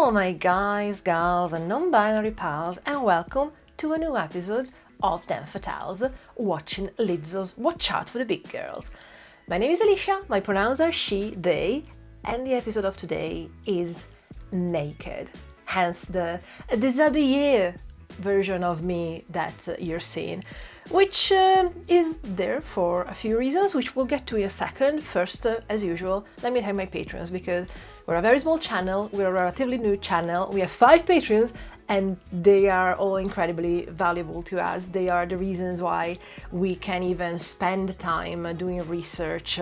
Hello, my guys, gals, and non-binary pals, and welcome to a new episode of Them Fatales, watching Lizzo's Watch Out for the Big Girls. My name is Alicia, my pronouns are she, they, and the episode of today is naked, hence the déshabillé version of me that you're seeing, which is there for a few reasons, which we'll get to in a second. First, as usual, let me thank my patrons, because we're a very small channel, we're a relatively new channel, we have 5 patrons, and they are all incredibly valuable to us. They are the reasons why we can even spend time doing research,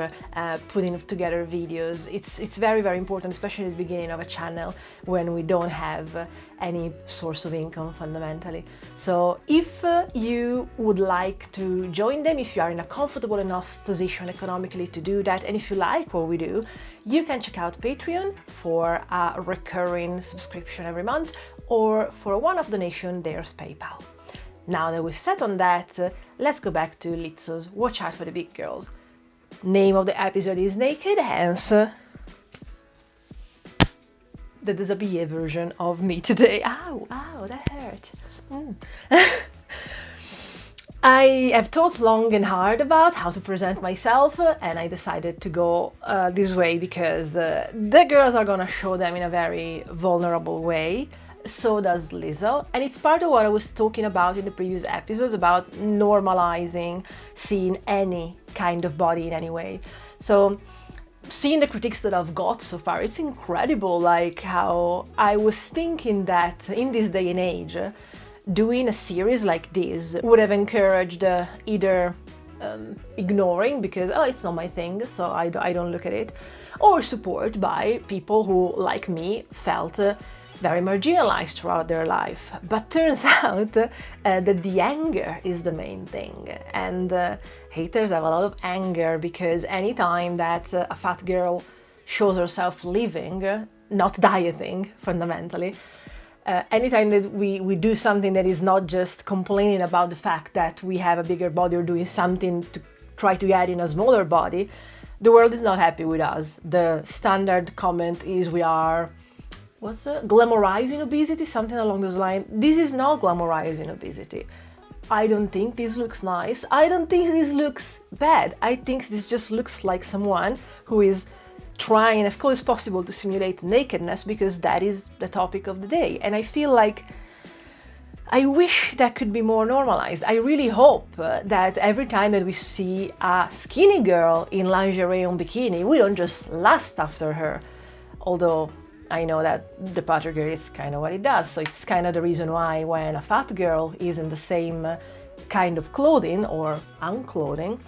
putting together videos. It's very, very important, especially at the beginning of a channel when we don't have any source of income fundamentally. So if you would like to join them, if you are in a comfortable enough position economically to do that, and if you like what we do, you can check out Patreon for a recurring subscription every month, or for a one-off donation, there's PayPal. Now that we've set on that, let's go back to Lizzo's Watch Out for the Big Girls. Name of the episode is Naked, hence the déshabillé version of me today. Ow, that hurt. I have thought long and hard about how to present myself, and I decided to go this way because the girls are gonna show them in a very vulnerable way. So does Lizzo, and it's part of what I was talking about in the previous episodes about normalizing seeing any kind of body in any way. So seeing the critiques that I've got so far, it's incredible, like how I was thinking that in this day and age doing a series like this would have encouraged either ignoring because it's not my thing, so I don't look at it, or support by people who, like me, felt very marginalized throughout their life. But turns out that the anger is the main thing, and haters have a lot of anger because anytime that a fat girl shows herself living, not dieting fundamentally, anytime that we do something that is not just complaining about the fact that we have a bigger body or doing something to try to add in a smaller body, the world is not happy with us. The standard comment is we are glamorizing obesity, something along those lines. This is not glamorizing obesity. I don't think this looks nice. I don't think this looks bad. I think this just looks like someone who is trying as close as possible to simulate nakedness because that is the topic of the day. And I feel like I wish that could be more normalized. I really hope that every time that we see a skinny girl in lingerie or bikini, we don't just lust after her. Although I know that the patriarchy is kind of what it does, so it's kind of the reason why when a fat girl is in the same kind of clothing or unclothing,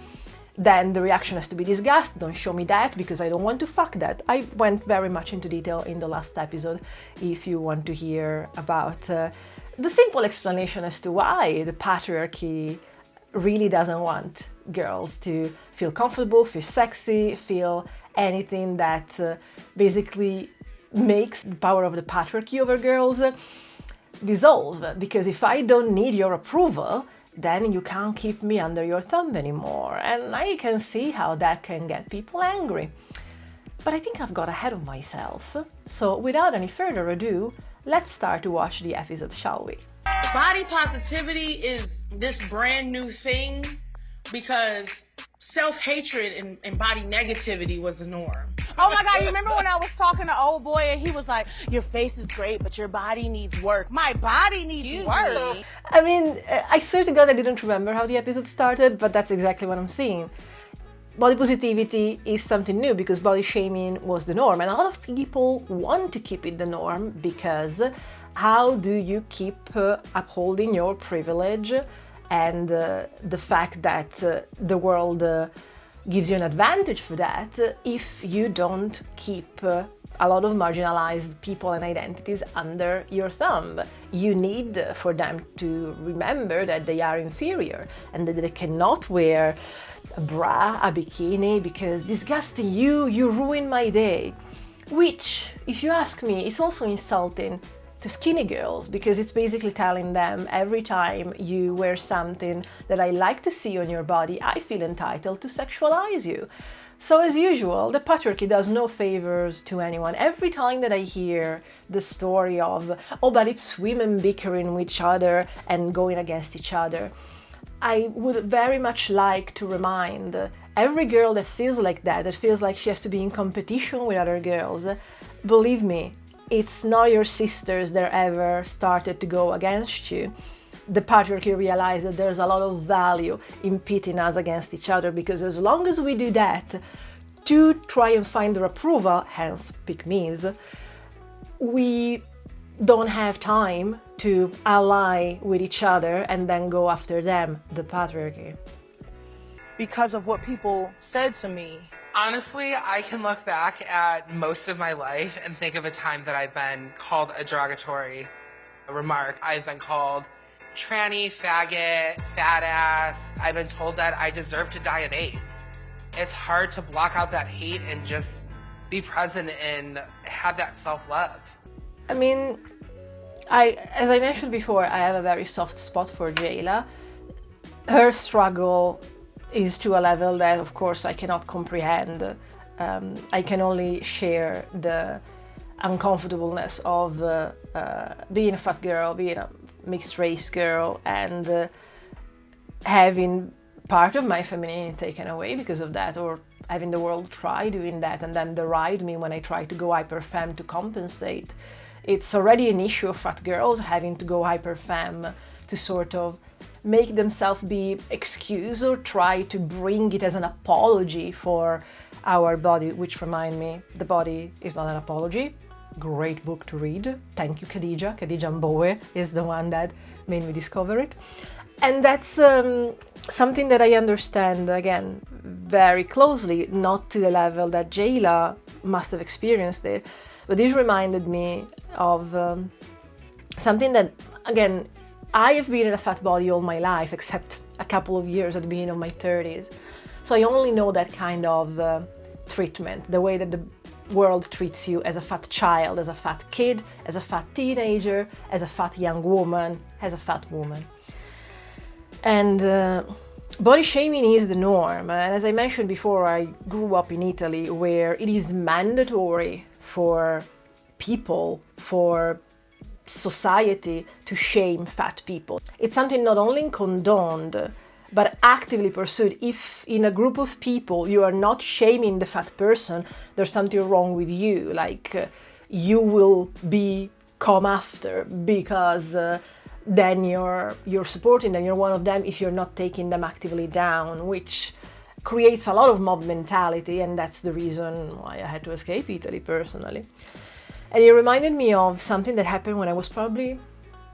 then the reaction has to be disgust. Don't show me that because I don't want to fuck that. I went very much into detail in the last episode if you want to hear about the simple explanation as to why the patriarchy really doesn't want girls to feel comfortable, feel sexy, feel anything that basically makes the power of the patriarchy over girls dissolve. Because if I don't need your approval, then you can't keep me under your thumb anymore. And I can see how that can get people angry. But I think I've got ahead of myself. So without any further ado, let's start to watch the episode, shall we? Body positivity is this brand new thing because self-hatred and body negativity was the norm. Oh my God, you remember when I was talking to old boy and he was like, your face is great, but your body needs work. My body needs work. I mean, I swear to God I didn't remember how the episode started, but that's exactly what I'm seeing. Body positivity is something new because body shaming was the norm, and a lot of people want to keep it the norm because how do you keep upholding your privilege and the fact that the world gives you an advantage for that if you don't keep a lot of marginalized people and identities under your thumb. You need for them to remember that they are inferior and that they cannot wear a bra, a bikini, because disgusting, you ruin my day. Which, if you ask me, is also insulting to skinny girls, because it's basically telling them every time you wear something that I like to see on your body, I feel entitled to sexualize you. So as usual, the patriarchy does no favors to anyone. Every time that I hear the story of, oh, but it's women bickering with each other and going against each other, I would very much like to remind every girl that feels like that feels like she has to be in competition with other girls, believe me, it's not your sisters that ever started to go against you. The patriarchy realized that there's a lot of value in pitting us against each other, because as long as we do that to try and find their approval, hence pick-me's, we don't have time to ally with each other and then go after them, the patriarchy. Because of what people said to me. Honestly, I can look back at most of my life and think of a time that I've been called a derogatory remark. I've been called tranny, faggot, fat ass. I've been told that I deserve to die of AIDS. It's hard to block out that hate and just be present and have that self-love. I mean, as I mentioned before, I have a very soft spot for Jayla. Her struggle is to a level that, of course, I cannot comprehend. I can only share the uncomfortableness of being a fat girl, being a mixed race girl, and having part of my femininity taken away because of that, or having the world try doing that and then deride me when I try to go hyper-femme to compensate. It's already an issue of fat girls having to go hyper-femme to sort of make themselves be excused or try to bring it as an apology for our body, which remind me, The Body is Not an Apology. Great book to read. Thank you, Khadija. Khadija Mbowe is the one that made me discover it. And that's something that I understand, again, very closely, not to the level that Jayla must have experienced it, but this reminded me of something that, again, I have been in a fat body all my life, except a couple of years at the beginning of my 30s. So I only know that kind of treatment, the way that the world treats you as a fat child, as a fat kid, as a fat teenager, as a fat young woman, as a fat woman. And body shaming is the norm. And as I mentioned before, I grew up in Italy, where it is mandatory for people, for society to shame fat people. It's something not only condoned, but actively pursued. If in a group of people you are not shaming the fat person, there's something wrong with you, like you will be come after, because then you're supporting them, you're one of them if you're not taking them actively down, which creates a lot of mob mentality, and that's the reason why I had to escape Italy personally. And it reminded me of something that happened when I was probably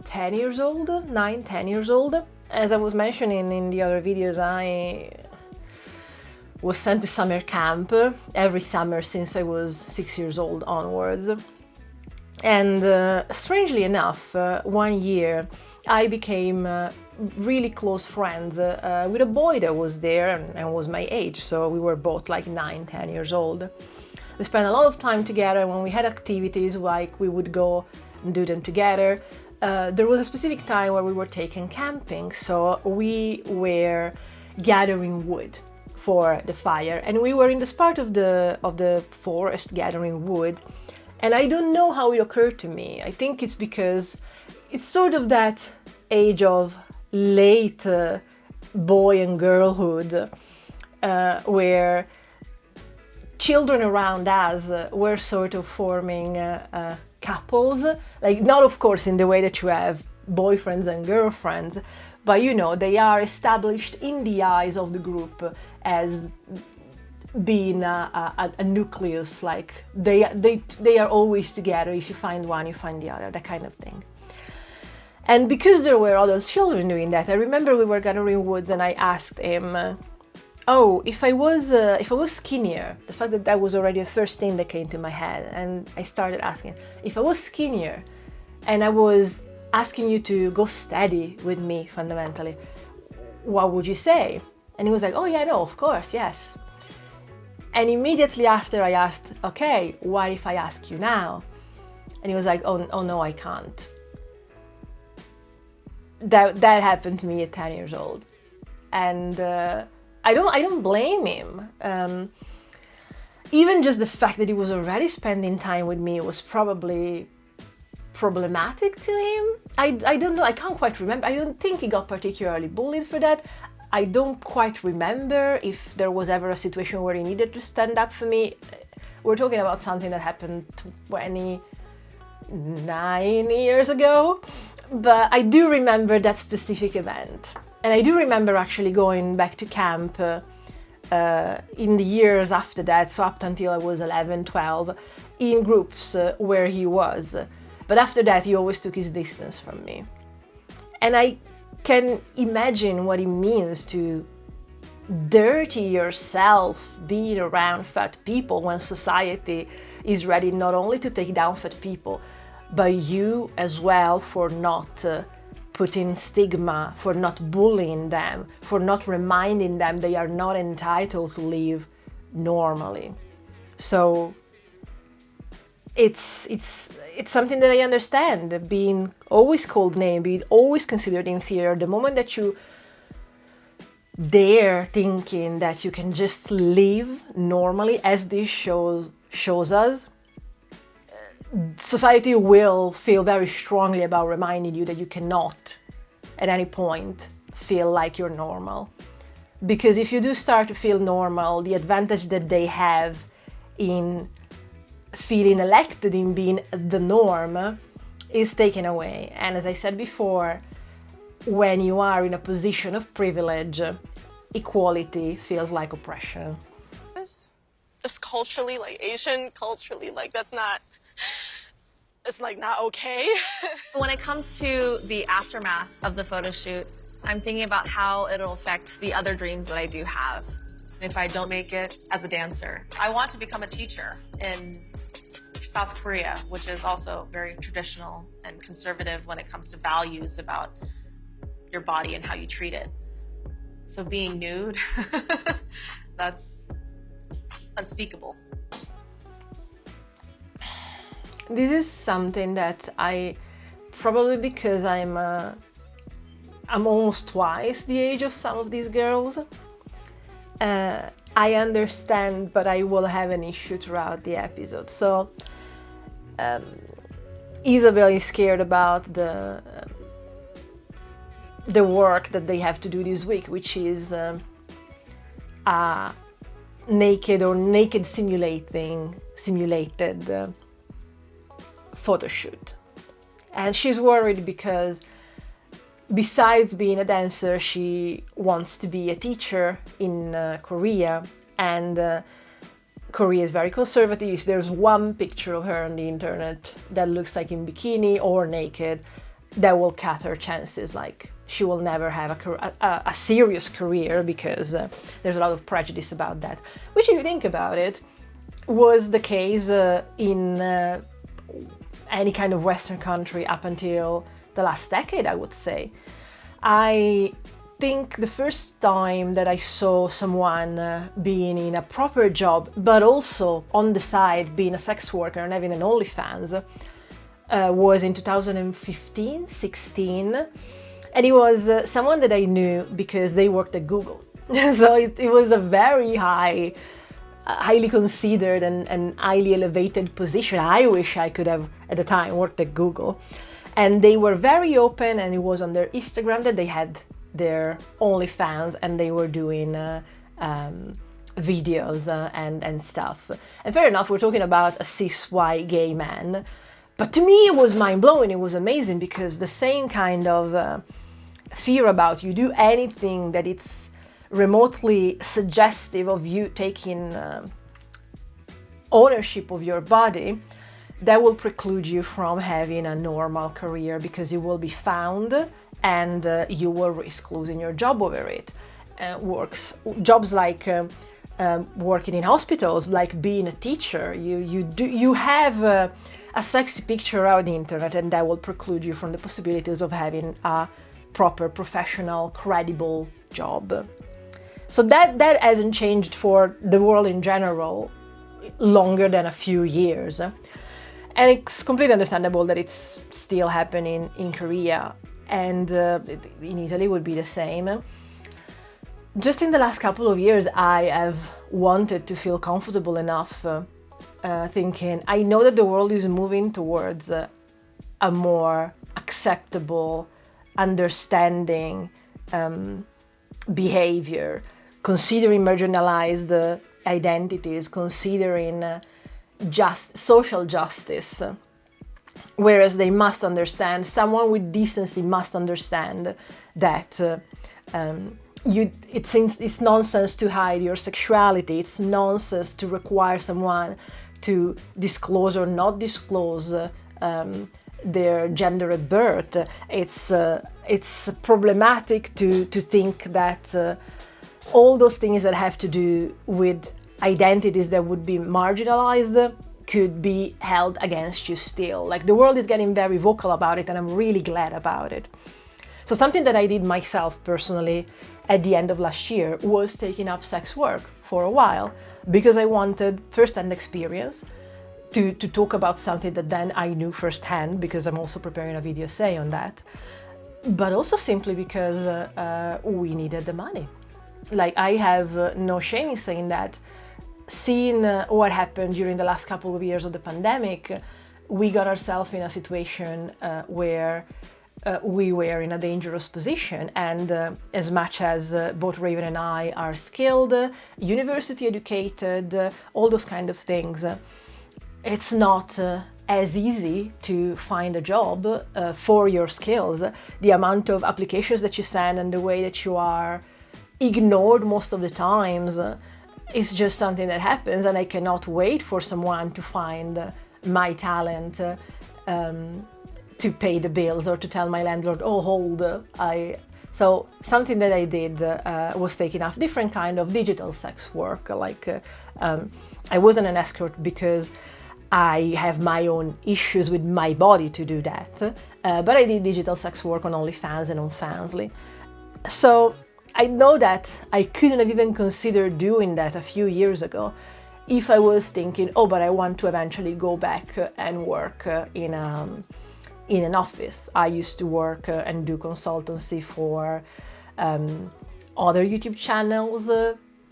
10 years old, 10 years old. As I was mentioning in the other videos, I was sent to summer camp every summer since I was 6 years old onwards. And strangely enough, one year I became really close friends with a boy that was there and was my age, so we were both like 9-10 years old. We spent a lot of time together. When we had activities, like we would go and do them together. There was a specific time where we were taking camping, so we were gathering wood for the fire, and we were in this part of the forest gathering wood. And I don't know how it occurred to me. I think it's because it's sort of that age of late boy and girlhood where children around us were sort of forming couples. Like, not of course in the way that you have boyfriends and girlfriends, but you know, they are established in the eyes of the group as being a nucleus, like they are always together. If you find one, you find the other, that kind of thing. And because there were other children doing that, I remember we were gathering woods and I asked him, oh, if I was skinnier, the fact that was already the first thing that came to my head, and I started asking, if I was skinnier and I was asking you to go steady with me fundamentally, what would you say? And he was like, oh yeah, no, of course, yes. And immediately after I asked, okay, what if I ask you now? And he was like, oh no, I can't. That happened to me at 10 years old. And I don't blame him. even just the fact that he was already spending time with me was probably problematic to him. I don't know, I can't quite remember. I don't think he got particularly bullied for that. I don't quite remember if there was ever a situation where he needed to stand up for me. We're talking about something that happened 29 years ago, but I do remember that specific event. And I do remember actually going back to camp in the years after that, so up until I was 11, 12, in groups where he was. But after that, he always took his distance from me. And I can imagine what it means to dirty yourself being around fat people when society is ready not only to take down fat people, but you as well for not putting stigma, for not bullying them, for not reminding them they are not entitled to live normally. So it's something that I understand, being always called name, being always considered inferior. The moment that you dare thinking that you can just live normally, as this shows us, society will feel very strongly about reminding you that you cannot at any point feel like you're normal. Because if you do start to feel normal, the advantage that they have in feeling elected, in being the norm, is taken away. And as I said before, when you are in a position of privilege, equality feels like oppression. Just culturally, like Asian culturally, like that's not, it's like not okay. When it comes to the aftermath of the photo shoot, I'm thinking about how it'll affect the other dreams that I do have. If I don't make it as a dancer, I want to become a teacher in South Korea, which is also very traditional and conservative when it comes to values about your body and how you treat it. So being nude, that's unspeakable. This is something that I, probably because I'm almost twice the age of some of these girls, I understand, but I will have an issue throughout the episode. So Isabel is scared about the work that they have to do this week, which is a naked simulated photo shoot. And she's worried because besides being a dancer, she wants to be a teacher in Korea, and Korea is very conservative. There's one picture of her on the internet that looks like in bikini or naked that will cut her chances. Like, she will never have a serious career because there's a lot of prejudice about that. Which, if you think about it, was the case in any kind of Western country up until the last decade, I would say. I think the first time that I saw someone being in a proper job, but also on the side being a sex worker and having an OnlyFans, was in 2015, 16. And it was someone that I knew because they worked at Google. So it was a very highly considered and highly elevated position. I wish I could have, at the time, worked at Google. And they were very open, and it was on their Instagram that they had their OnlyFans, and they were doing videos and stuff. And fair enough, we're talking about a cis white gay man. But to me, it was mind-blowing. It was amazing because the same kind of fear about you do anything that it's remotely suggestive of you taking ownership of your body, that will preclude you from having a normal career because you will be found and you will risk losing your job over it. Jobs like working in hospitals, like being a teacher, you have a sexy picture out on the internet, and that will preclude you from the possibilities of having a proper, professional, credible job. So that hasn't changed for the world in general longer than a few years. And it's completely understandable that it's still happening in Korea, and in Italy would be the same. just in the last couple of years, I have wanted to feel comfortable enough thinking, I know that the world is moving towards a more acceptable, understanding behavior, considering marginalized identities, considering just social justice. Whereas they must understand, someone with decency must understand that it's nonsense to hide your sexuality. It's nonsense to require someone to disclose or not disclose their gender at birth. It's problematic to think that all those things that have to do with identities that would be marginalized could be held against you still. Like, the world is getting very vocal about it, and I'm really glad about it. So something that I did myself personally at the end of last year was taking up sex work for a while, because I wanted first-hand experience to talk about something that then I knew firsthand, because I'm also preparing a video essay on that, but also simply because we needed the money. Like, I have no shame in saying that. Seeing what happened during the last couple of years of the pandemic, we got ourselves in a situation where we were in a dangerous position. And as much as both Raven and I are skilled, university educated, all those kind of things, it's not as easy to find a job for your skills. The amount of applications that you send and the way that you are ignored most of the times is just something that happens, and I cannot wait for someone to find my talent to pay the bills, or to tell my landlord, oh, hold, So something that I did was taking up different kind of digital sex work. Like, I wasn't an escort because I have my own issues with my body to do that, but I did digital sex work on OnlyFans and on Fansly. So I know that I couldn't have even considered doing that a few years ago if I was thinking, oh, but I want to eventually go back and work in an office. I used to work and do consultancy for other YouTube channels,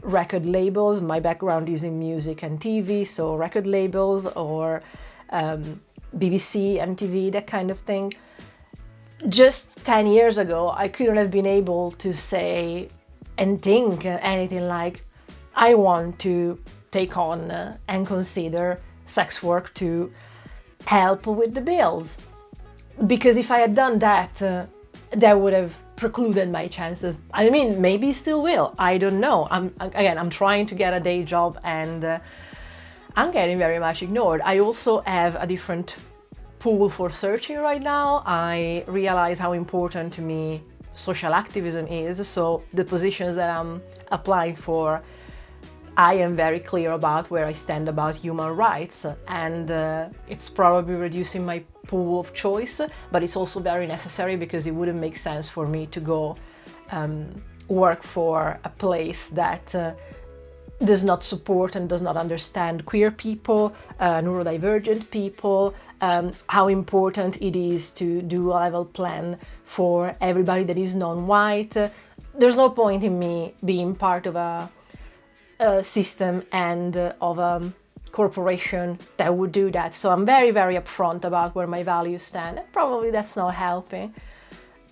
record labels. My background is in music and TV, so record labels or BBC, MTV, that kind of thing. Just 10 years ago, I couldn't have been able to say and think anything like, I want to take on and consider sex work to help with the bills. Because if I had done that, that would have precluded my chances. I mean, maybe still will. I don't know. I'm trying to get a day job, and I'm getting very much ignored. I also have a different pool for searching right now. I realize how important to me social activism is. So the positions that I'm applying for, I am very clear about where I stand about human rights, and it's probably reducing my pool of choice, but it's also very necessary, because it wouldn't make sense for me to go work for a place that does not support and does not understand queer people, neurodivergent people, how important it is to do a level plan for everybody that is non-white. There's no point in me being part of a system and of a corporation that would do that. So I'm very, very upfront about where my values stand, and probably that's not helping.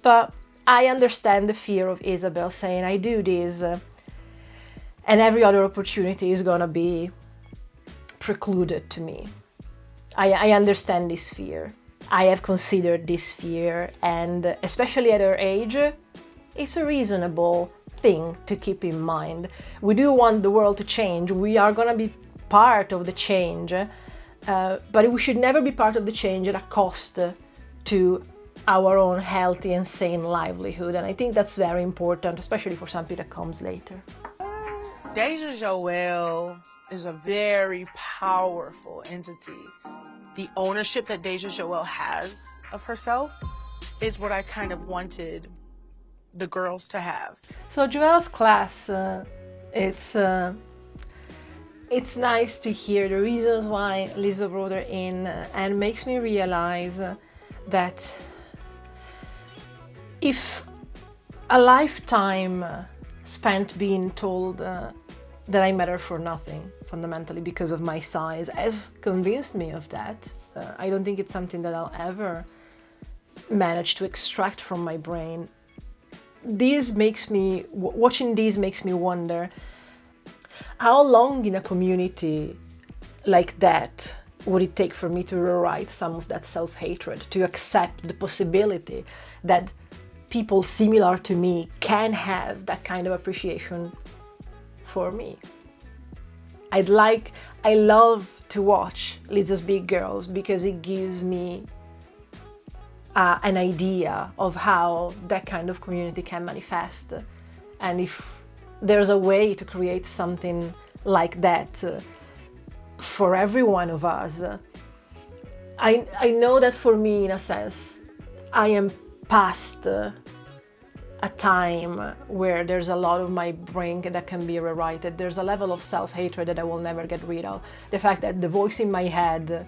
But I understand the fear of Isabel saying, I do this, and every other opportunity is gonna be precluded to me. I understand this fear. I have considered this fear, and especially at her age, it's a reasonable thing to keep in mind. We do want the world to change. We are gonna be part of the change, but we should never be part of the change at a cost to our own healthy and sane livelihood. And I think that's very important, especially for something that comes later. Deja Joelle is a very powerful entity. The ownership that Deja Joelle has of herself is what I kind of wanted the girls to have. So Joelle's class, it's nice to hear the reasons why Lizzo brought her in, and makes me realize that if a lifetime spent being told that I matter for nothing, fundamentally, because of my size, has convinced me of that. I don't think it's something that I'll ever manage to extract from my brain. Watching these makes me wonder how long in a community like that would it take for me to rewrite some of that self-hatred, to accept the possibility that people similar to me can have that kind of appreciation for me. I love to watch Lizzo's Big Girls because it gives me an idea of how that kind of community can manifest. And if there's a way to create something like that for every one of us, I know that for me, in a sense, I am past a time where there's a lot of my brain that can be rewritten. There's a level of self-hatred that I will never get rid of. The fact that the voice in my head,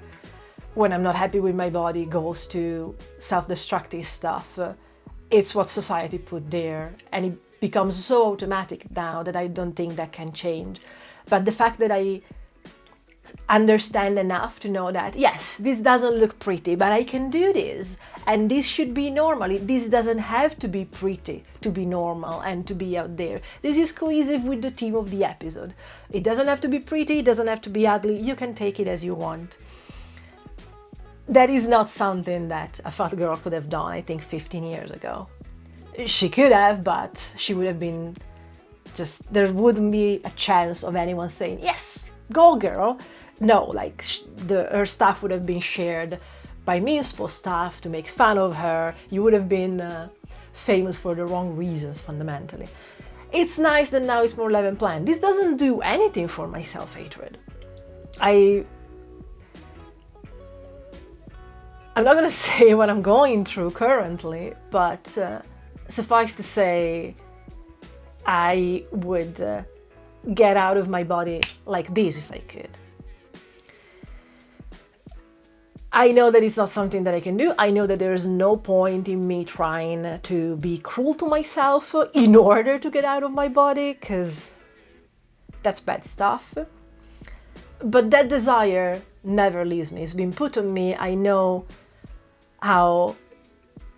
when I'm not happy with my body, goes to self-destructive stuff. It's what society put there, and it becomes so automatic now that I don't think that can change. But the fact that I understand enough to know that, yes, this doesn't look pretty, but I can do this, and this should be normal. This doesn't have to be pretty to be normal and to be out there. This is cohesive with the theme of the episode. It doesn't have to be pretty, it doesn't have to be ugly, you can take it as you want. That is not something that a fat girl could have done, I think, 15 years ago. She could have, but she would have been there wouldn't be a chance of anyone saying, yes, go girl. No, like her stuff would have been shared by Minspo staff to make fun of her. You would have been famous for the wrong reasons, fundamentally. It's nice that now it's more level planned. This doesn't do anything for my self-hatred. I'm not gonna say what I'm going through currently, but suffice to say, I would get out of my body like this if I could. I know that it's not something that I can do. I know that there is no point in me trying to be cruel to myself in order to get out of my body, because that's bad stuff. But that desire never leaves me. It's been put on me. I know how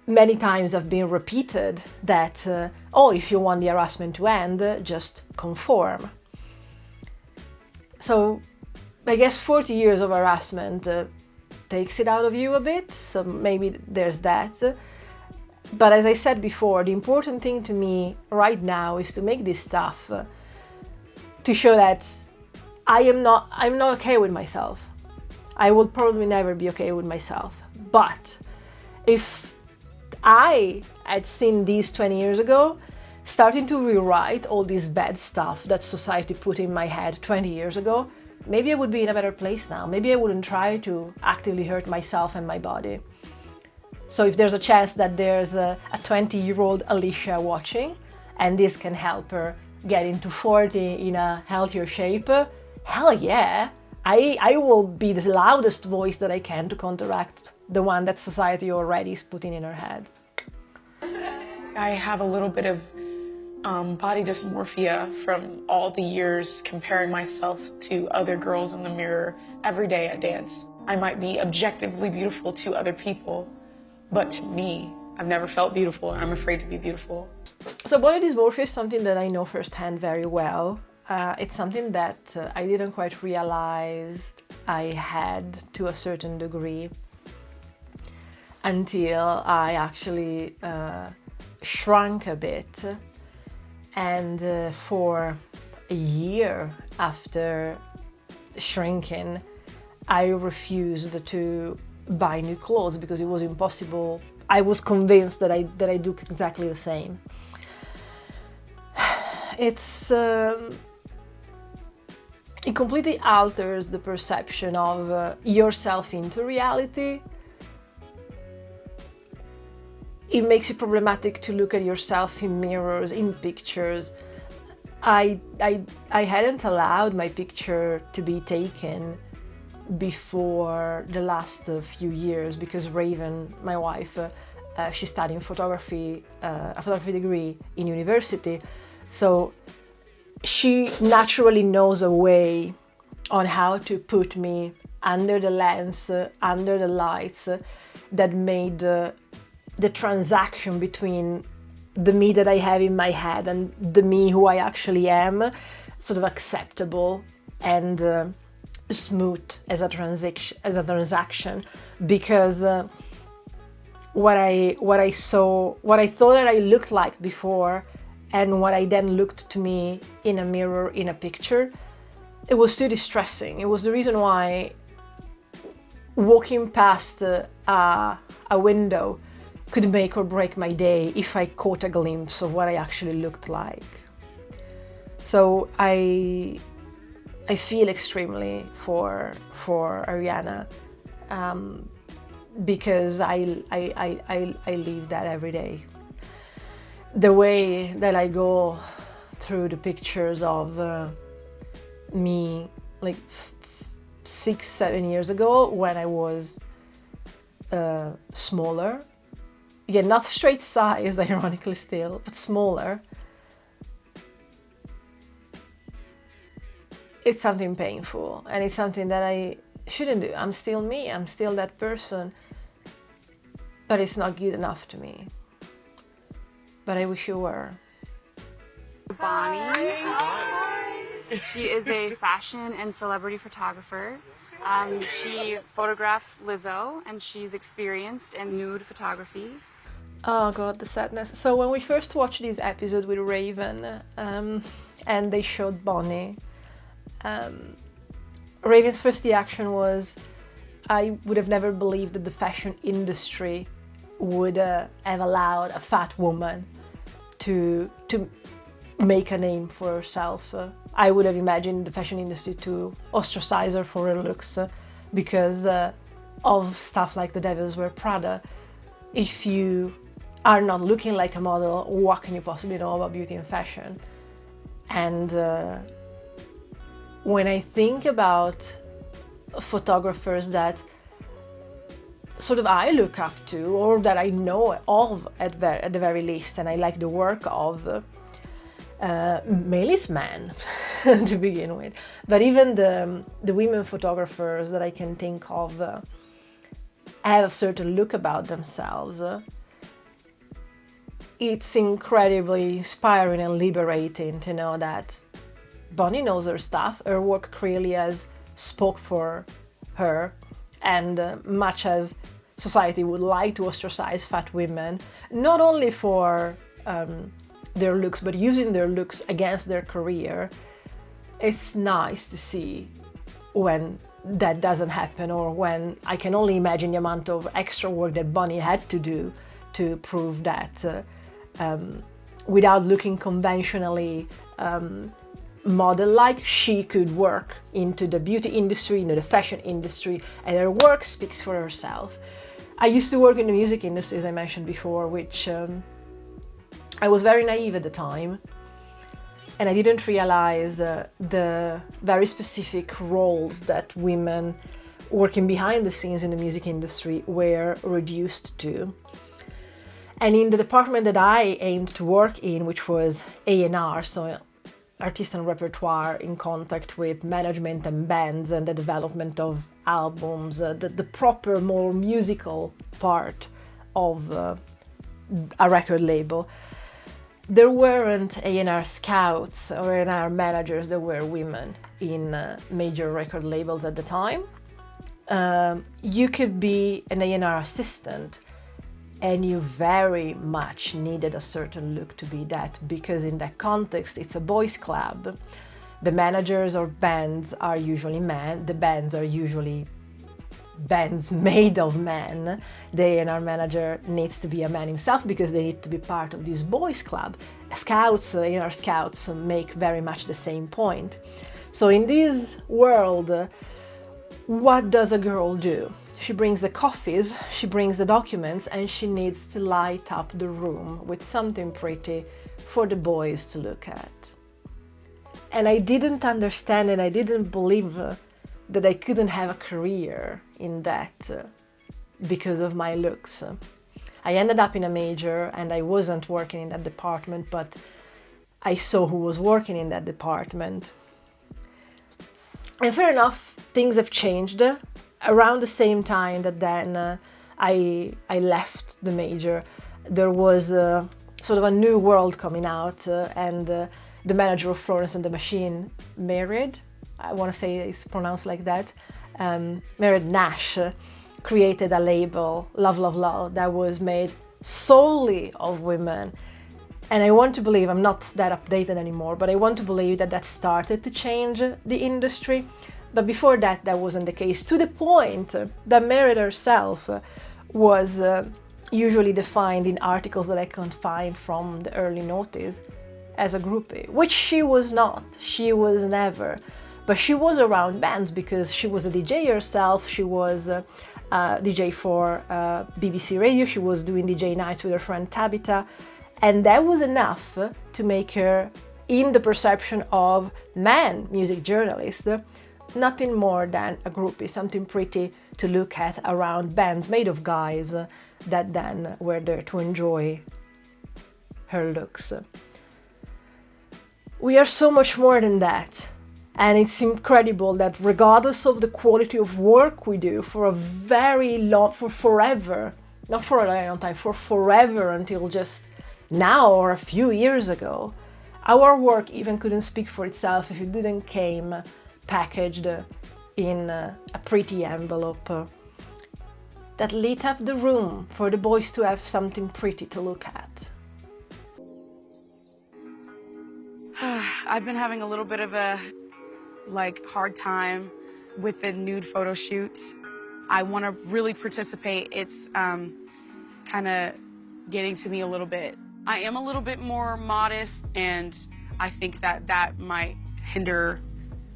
many times I've been repeated that, if you want the harassment to end, just conform. So I guess 40 years of harassment takes it out of you a bit, so maybe there's that. But as I said before, the important thing to me right now is to make this stuff to show that I'm not okay with myself. I will probably never be okay with myself. But if I had seen these 20 years ago, starting to rewrite all this bad stuff that society put in my head 20 years ago, maybe I would be in a better place now. Maybe I wouldn't try to actively hurt myself and my body. So if there's a chance that there's a 20-year-old Alicia watching, and this can help her get into 40 in a healthier shape, hell yeah! I will be the loudest voice that I can to counteract the one that society already is putting in her head. I have a little bit of body dysmorphia from all the years comparing myself to other girls in the mirror every day at dance. I might be objectively beautiful to other people, but to me, I've never felt beautiful. I'm afraid to be beautiful. So body dysmorphia is something that I know firsthand very well. It's something that I didn't quite realize I had to a certain degree until I actually shrunk a bit. And for a year after shrinking, I refused to buy new clothes because it was impossible. I was convinced that I do exactly the same. It completely alters the perception of yourself into reality. It makes it problematic to look at yourself in mirrors, in pictures. I hadn't allowed my picture to be taken before the last few years because Raven, my wife, she's studying photography, a photography degree in university, So she naturally knows a way on how to put me under the lens, under the lights, that made the transaction between the me that I have in my head and the me who I actually am sort of acceptable and smooth as a transaction, because what I saw, what I thought that I looked like before, and what I then looked to me in a mirror, in a picture, it was too distressing. It was the reason why walking past a window could make or break my day if I caught a glimpse of what I actually looked like. So I feel extremely for Ariana, because I live that every day. The way that I go through the pictures of me like 6-7 years ago, when I was smaller, yeah, not straight size, ironically still, but smaller. It's something painful, and it's something that I shouldn't do. I'm still me, I'm still that person, but it's not good enough to me. But I wish you were. Bonnie. She is a fashion and celebrity photographer. She photographs Lizzo, and she's experienced in nude photography. Oh god, the sadness. So when we first watched this episode with Raven, and they showed Bonnie, Raven's first reaction was, I would have never believed that the fashion industry would have allowed a fat woman to make a name for herself. I would have imagined the fashion industry to ostracize her for her looks, because of stuff like The Devils Wear Prada. If you are not looking like a model, what can you possibly know about beauty and fashion? And when I think about photographers that sort of I look up to, or that I know of at the very least, and I like the work of, mainly it's men to begin with, but even the women photographers that I can think of have a certain look about themselves. It's incredibly inspiring and liberating to know that Bonnie knows her stuff. Her work clearly has spoke for her, and much as society would like to ostracize fat women, not only for their looks, but using their looks against their career, it's nice to see when that doesn't happen, or when I can only imagine the amount of extra work that Bonnie had to do to prove that without looking conventionally model-like, she could work into the beauty industry, into the fashion industry, and her work speaks for herself. I used to work in the music industry, as I mentioned before, which I was very naive at the time, and I didn't realize the very specific roles that women working behind the scenes in the music industry were reduced to. And in the department that I aimed to work in, which was A&R, so artist and repertoire, in contact with management and bands and the development of albums, the proper, more musical part of a record label, there weren't A&R scouts or A&R managers that were women in major record labels at the time. You could be an A&R assistant, and you very much needed a certain look to be that, because in that context it's a boys' club. The managers or bands are usually men, the bands are usually bands made of men. The A&R manager needs to be a man himself because they need to be part of this boys' club. Scouts, A&R scouts make very much the same point. So in this world, what does a girl do? She brings the coffees, she brings the documents, and she needs to light up the room with something pretty for the boys to look at. And I didn't understand, and I didn't believe that I couldn't have a career in that because of my looks. I ended up in a major, and I wasn't working in that department, but I saw who was working in that department. And fair enough, things have changed. Around the same time that then I left the major, there was sort of a new world coming out, and the manager of Florence and the Machine, Mairead, I want to say it's pronounced like that, Mairead Nash, created a label, Love Love Love, that was made solely of women. And I want to believe, I'm not that updated anymore, but I want to believe that that started to change the industry. But before that, that wasn't the case, to the point that Mairead herself was usually defined in articles that I can't find from the early noughties as a groupie, which she was not. She was never. But she was around bands because she was a DJ herself. She was a DJ for BBC Radio. She was doing DJ nights with her friend Tabitha. And that was enough to make her, in the perception of men music journalists, nothing more than a groupie, something pretty to look at around bands made of guys that then were there to enjoy her looks. We are so much more than that. And it's incredible that regardless of the quality of work we do for a very long, for forever, not for a long time, for forever until just now or a few years ago, our work even couldn't speak for itself if it didn't came packaged in a pretty envelope that lit up the room for the boys to have something pretty to look at. I've been having a little bit of a hard time with the nude photo shoots. I want to really participate. It's kind of getting to me a little bit. I am a little bit more modest, and I think that that might hinder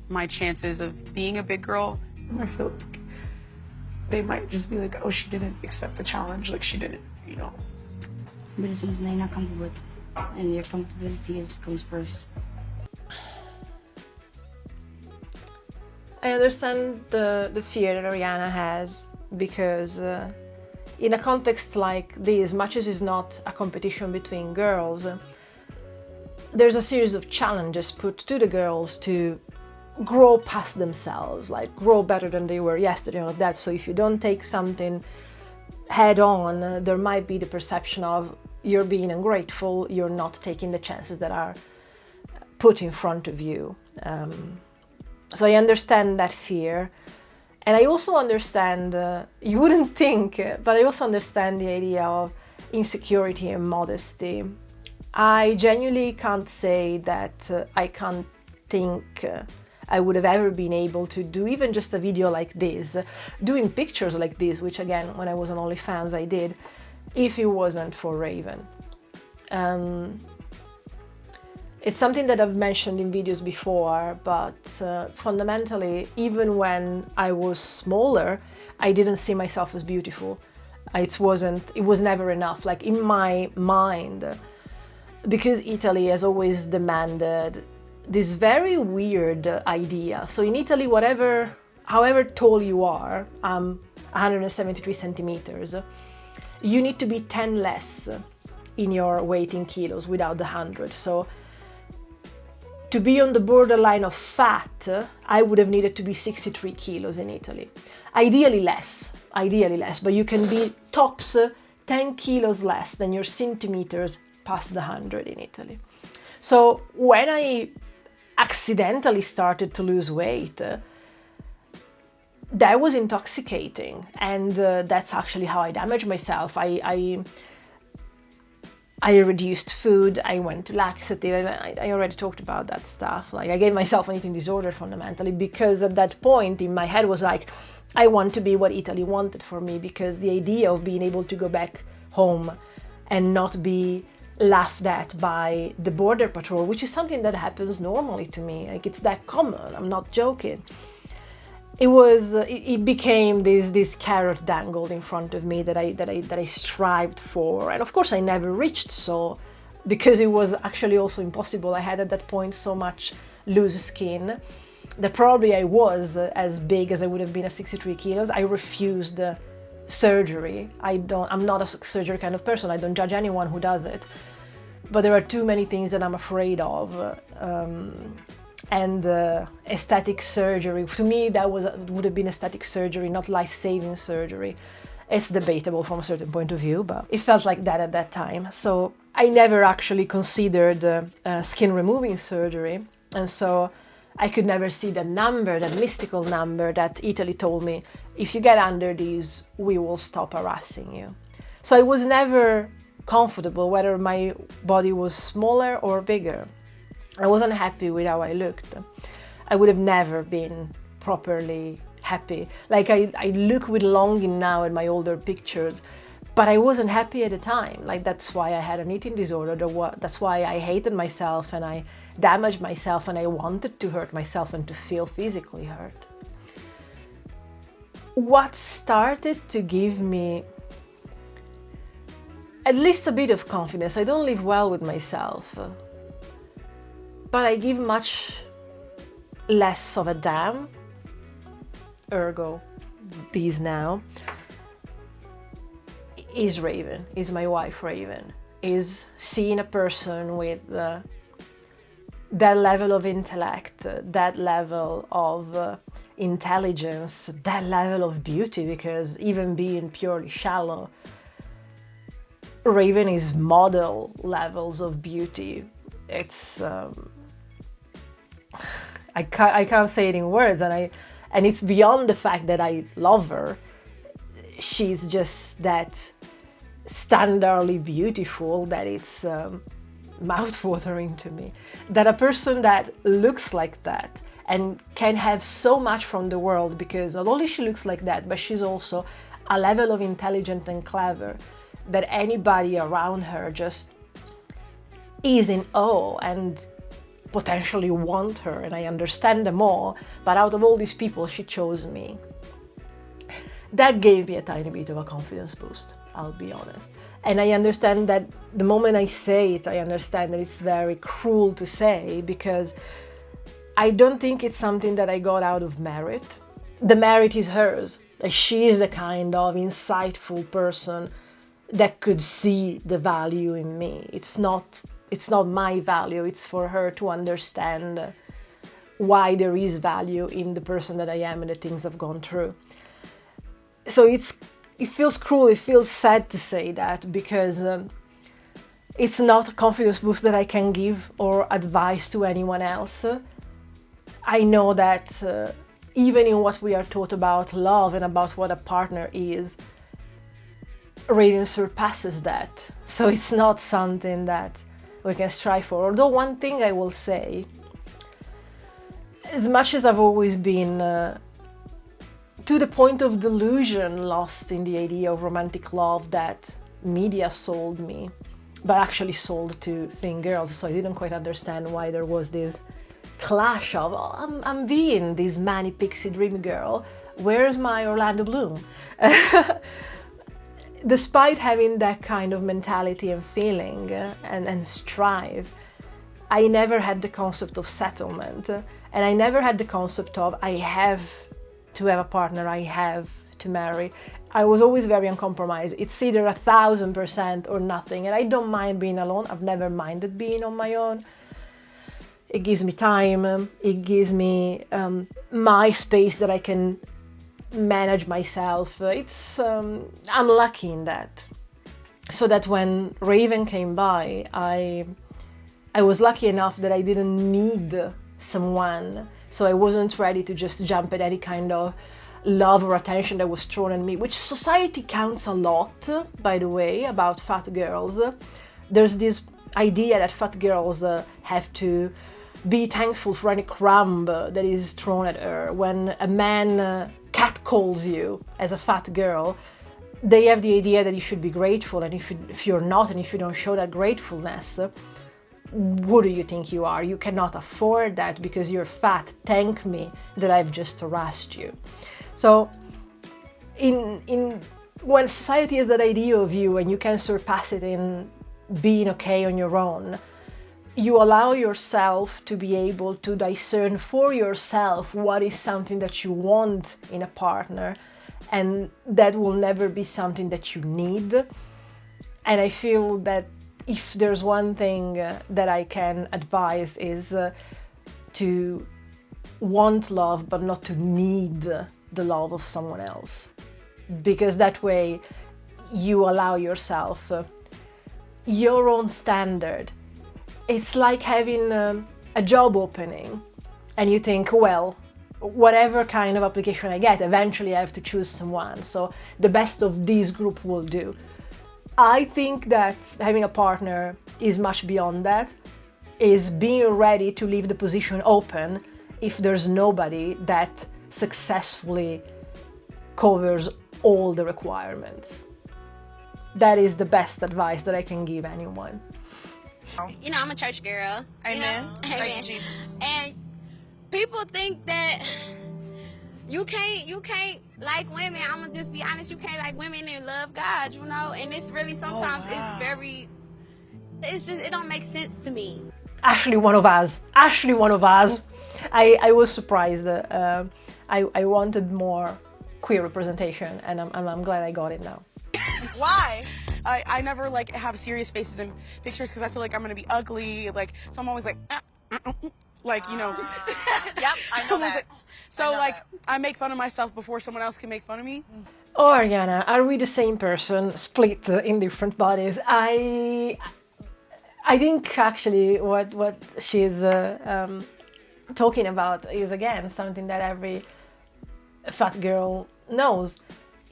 my chances of being a big girl. I feel like they might just be like, oh, she didn't accept the challenge, like she didn't, you know. But it's something you're not comfortable with, and your comfortability comes first. I understand the fear that Ariana has, because in a context like this, much as it's not a competition between girls, there's a series of challenges put to the girls to grow past themselves, like grow better than they were yesterday or like that. So if you don't take something head on, there might be the perception of you're being ungrateful, you're not taking the chances that are put in front of you. So I understand that fear. And I also understand, you wouldn't think, but I also understand the idea of insecurity and modesty. I genuinely can't say that I can't think I would have ever been able to do even just a video like this, doing pictures like this, which again, when I was on OnlyFans I did, if it wasn't for Raven. It's something that I've mentioned in videos before, but fundamentally, even when I was smaller, I didn't see myself as beautiful. It was never enough, like in my mind, because Italy has always demanded this very weird idea. So in Italy, however tall you are, 173 centimeters, you need to be 10 less in your weight in kilos without the 100. So to be on the borderline of fat, I would have needed to be 63 kilos in Italy. Ideally less, but you can be tops 10 kilos less than your centimeters past the 100 in Italy. So when I accidentally started to lose weight, that was intoxicating, and that's actually how I damaged myself. I reduced food, I went to laxative, I already talked about that stuff. Like I gave myself an eating disorder fundamentally, because at that point in my head was like, I want to be what Italy wanted for me, because the idea of being able to go back home and not be laughed at by the border patrol, which is something that happens normally to me, like it's that common, I'm not joking. It became this carrot dangled in front of me that I strived for, and of course I never reached so, because it was actually also impossible. I had at that point so much loose skin that probably I was as big as I would have been at 63 kilos. I refused surgery. I'm not a surgery kind of person. I don't judge anyone who does it. but there are too many things that I'm afraid of. And aesthetic surgery, to me that would have been aesthetic surgery, not life-saving surgery. It's debatable from a certain point of view, but it felt like that at that time. So I never actually considered skin removing surgery, and so I could never see the number, that mystical number that Italy told me, if you get under these, we will stop harassing you. So I was never comfortable whether my body was smaller or bigger. I wasn't happy with how I looked. I would have never been properly happy. Like I look with longing now at my older pictures, but I wasn't happy at the time. Like that's why I had an eating disorder. That's why I hated myself and I damaged myself and I wanted to hurt myself and to feel physically hurt. What started to give me at least a bit of confidence, I don't live well with myself, but I give much less of a damn, ergo these now, is Raven, is my wife Raven, is seeing a person with that level of intellect, that level of intelligence, that level of beauty, because even being purely shallow, Raven is model levels of beauty. It's I can't say it in words, and it's beyond the fact that I love her. She's just that standardly beautiful that it's mouth-watering to me. That a person that looks like that and can have so much from the world, because not only she looks like that, but she's also a level of intelligent and clever that anybody around her just is in awe and potentially want her, and I understand them all, but out of all these people she chose me. That gave me a tiny bit of a confidence boost, I'll be honest. And I understand that the moment I say it, I understand that it's very cruel to say, because I don't think it's something that I got out of merit. The merit is hers. She is a kind of insightful person that could see the value in me. It's not my value, it's for her to understand why there is value in the person that I am and the things I've gone through. So it feels cruel, it feels sad to say that, because it's not a confidence boost that I can give or advice to anyone else. I know that even in what we are taught about love and about what a partner is, Raven surpasses that. So it's not something that we can strive for. Although one thing I will say, as much as I've always been to the point of delusion, lost in the idea of romantic love that media sold me, but actually sold to thin girls, so I didn't quite understand why there was this clash of, oh, I'm being this Manny Pixie Dream girl, where's my Orlando Bloom? Despite having that kind of mentality and feeling and strive, I never had the concept of settlement, and I never had the concept of I have to have a partner, I have to marry. I was always very uncompromised. It's either 1,000% or nothing, and I don't mind being alone. I've never minded being on my own. It gives me time, it gives me my space that I can manage myself. I'm lucky in that. So that when Raven came by, I was lucky enough that I didn't need someone, so I wasn't ready to just jump at any kind of love or attention that was thrown at me, which society counts a lot, by the way, about fat girls. There's this idea that fat girls have to be thankful for any crumb that is thrown at her. When a man catcalls you as a fat girl, they have the idea that you should be grateful, and if you're not, and if you don't show that gratefulness, who do you think you are? You cannot afford that because you're fat. Thank me that I've just harassed you. So when society has that idea of you and you can surpass it in being okay on your own, you allow yourself to be able to discern for yourself what is something that you want in a partner, and that will never be something that you need. And I feel that if there's one thing that I can advise is to want love but not to need the love of someone else, because that way you allow yourself your own standard. It's like having a job opening and you think, well, whatever kind of application I get, eventually I have to choose someone, so the best of this group will do. I think that having a partner is much beyond that, is being ready to leave the position open if there's nobody that successfully covers all the requirements. That is the best advice that I can give anyone. You know, I'm a church girl. Amen. Amen. Thank you, Jesus. And people think that you can't like women. I'm gonna just be honest, you can't like women and love God, you know? And it's really sometimes it's just, it don't make sense to me. Ashley, one of us. I was surprised. I wanted more queer representation, and I'm glad I got it now. Why? I never like have serious faces in pictures because I feel like I'm gonna be ugly. Like, so I'm always like, like, you know. Yep, I know that. So like, I make fun of myself before someone else can make fun of me. Oh, Ariana, are we the same person, split in different bodies? I think actually what she's talking about is, again, something that every fat girl knows.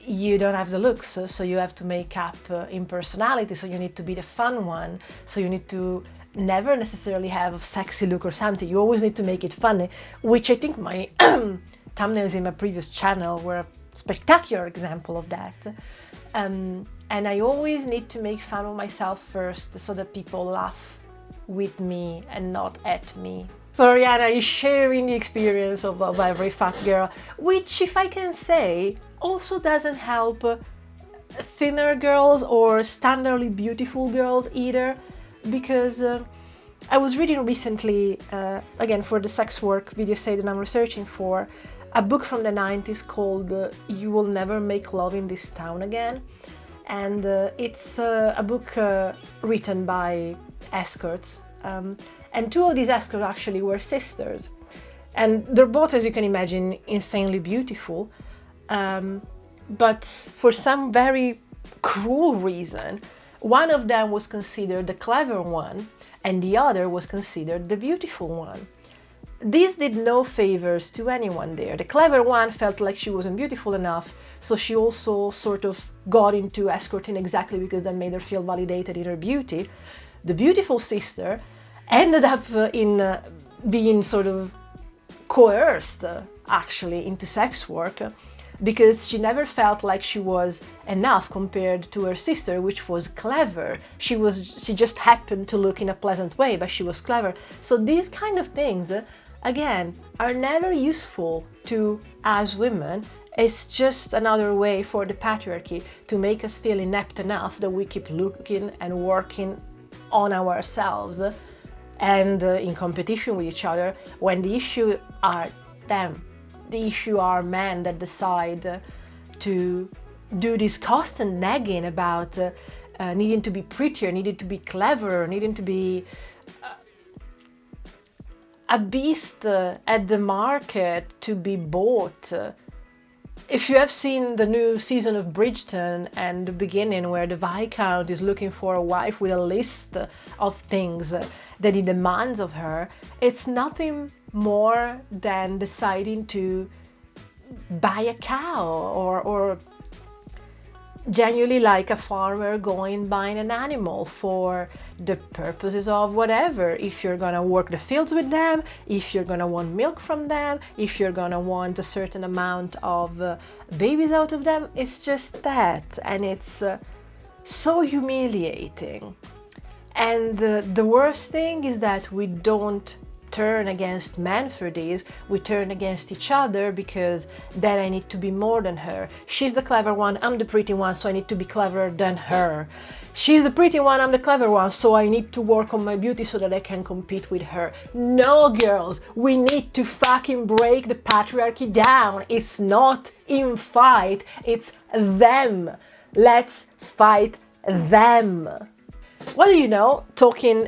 You don't have the looks, so you have to make up in personality, so you need to be the fun one, so you need to never necessarily have a sexy look or something. You always need to make it funny, which I think my thumbnails in my previous channel were a spectacular example of that. And I always need to make fun of myself first so that people laugh with me and not at me. So Ariana is sharing the experience of every fat girl, which, if I can say, also doesn't help thinner girls or standardly beautiful girls either, because I was reading recently, again for the sex work video essay that I'm researching for, a book from the 90s called You Will Never Make Love in This Town Again, and it's a book written by escorts, and two of these escorts actually were sisters, and they're both, as you can imagine, insanely beautiful, but for some very cruel reason, one of them was considered the clever one and the other was considered the beautiful one. This did no favors to anyone there. The clever one felt like she wasn't beautiful enough, so she also sort of got into escorting exactly because that made her feel validated in her beauty. The beautiful sister ended up in being sort of coerced actually into sex work, because she never felt like she was enough compared to her sister, which was clever. She just happened to look in a pleasant way, but she was clever. So these kind of things, again, are never useful to us women. It's just another way for the patriarchy to make us feel inept enough that we keep looking and working on ourselves and in competition with each other, when the issue are them. The issue are men that decide to do this constant nagging about needing to be prettier, needing to be clever, needing to be a beast at the market to be bought. If you have seen the new season of Bridgerton and the beginning where the Viscount is looking for a wife with a list of things that he demands of her, it's nothing more than deciding to buy a cow or genuinely like a farmer going buying an animal for the purposes of whatever. If you're gonna work the fields with them, if you're gonna want milk from them, if you're gonna want a certain amount of babies out of them, it's just that, and it's so humiliating. And the worst thing is that we don't turn against men for this, we turn against each other, because then I need to be more than her. She's the clever one, I'm the pretty one, so I need to be cleverer than her. She's the pretty one, I'm the clever one, so I need to work on my beauty so that I can compete with her. No, girls, we need to fucking break the patriarchy down. It's not in fight, it's them. Let's fight them. what do you know, talking,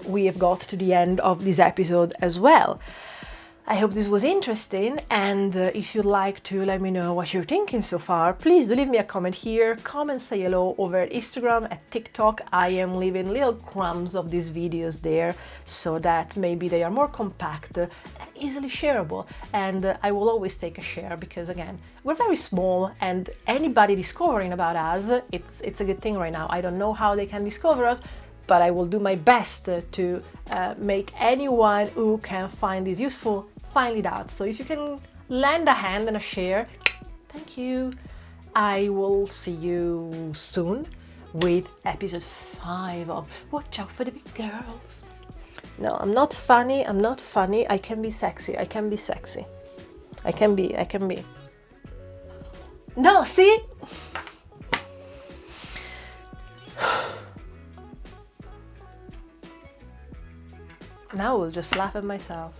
we have got to the end of this episode as well. I hope this was interesting, and if you'd like to let me know what you're thinking so far, please do leave me a comment here, come and say hello over at Instagram, at TikTok. I am leaving little crumbs of these videos there so that maybe they are more compact, easily shareable, and I will always take a share because, again, we're very small, and anybody discovering about us, it's a good thing right now. I don't know how they can discover us, but I will do my best to make anyone who can find this useful find it out. So if you can lend a hand and a share, thank you. I will see you soon with episode 5 of Watch Out for the Big Girls. No, I'm not funny, I can be sexy, I can be. No, see? Now I will just laugh at myself.